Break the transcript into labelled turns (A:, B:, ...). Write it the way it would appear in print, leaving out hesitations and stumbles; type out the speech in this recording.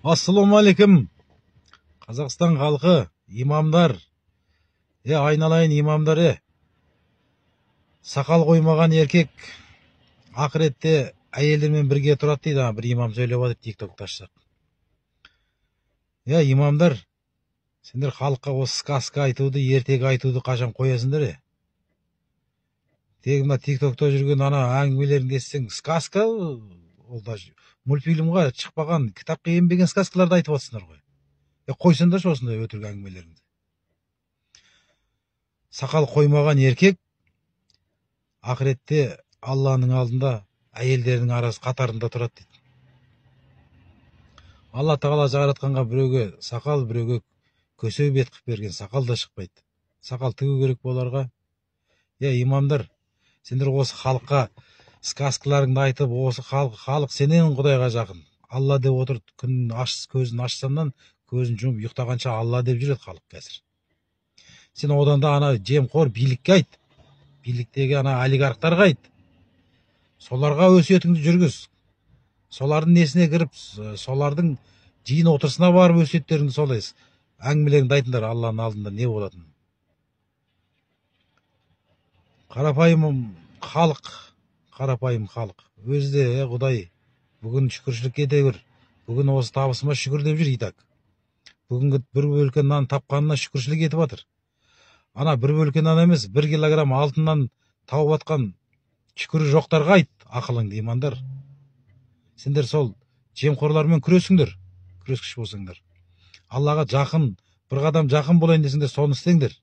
A: Ассалаумағалейкум, Қазақстан халқы, имамдар, айналайын имамдар, сақал қоймаған еркек ақыретте әйелдермен бірге тұрады дейді, бір имам сөйлеп жатыр тиктокта ашсақ. Имамдар, сендер халыққа осы сказка айтуды, ертегі айтуды қашан қоясыңдар? Тек мына тиктокта жүрген ана әңгімелерін естісең, сказка ол да мультфильмға шықпаған, кітапқа енбеген сказкаларды айтып жатсыңдар ғой. Қойсаңдаршы осындай өтірік әңгімелеріңді. Сақал қоймаған еркек ақыретте Алланың алдында әйелдердің арасы қатарында тұрады дейді. Алла тағала жаратқанға біреуге сақал, біреуге көсеу бет қып берген, сақал да шықпайды. Сақал тігу керек боларға. Имамдар, сендер осы халыққа сказкаларыңды айтып, осы халық сенен Құдайға жақын. Алла деп отыр, көзін ашсаннан көзін жұмып ұйықтағанша Алла деп жүреді халық қазір. Сен одан да ана жемқор билікке айт, биліктегі ана олигархтарға айт, соларға өсиетіңді жүргіз, солардың несіне кіріп, солардың жиын отырысына барып өсиеттеріңді солай әңгімелеріңді айтыңдар Алланың алдында не болатын. Қарапайым халық өзі де Құдай бүгін шүкіршілік ете көр, бүгін осы табысыма шүкір деп жүр. Итак, бүгінгі бір бөлке нан тапқанына шүкіршілік етіп жатыр. Ана бір бөлке нан емес, 1 килограмм алтыннан тауып атқан шүкірі жоқтарға айт ақылыңды, имандар. Сендер сол жемқорлармен күресіңдер, күрескіш болсаңдар. Аллаға жақын, бір қадам жақын болайын десеңдер, соны істеңдер.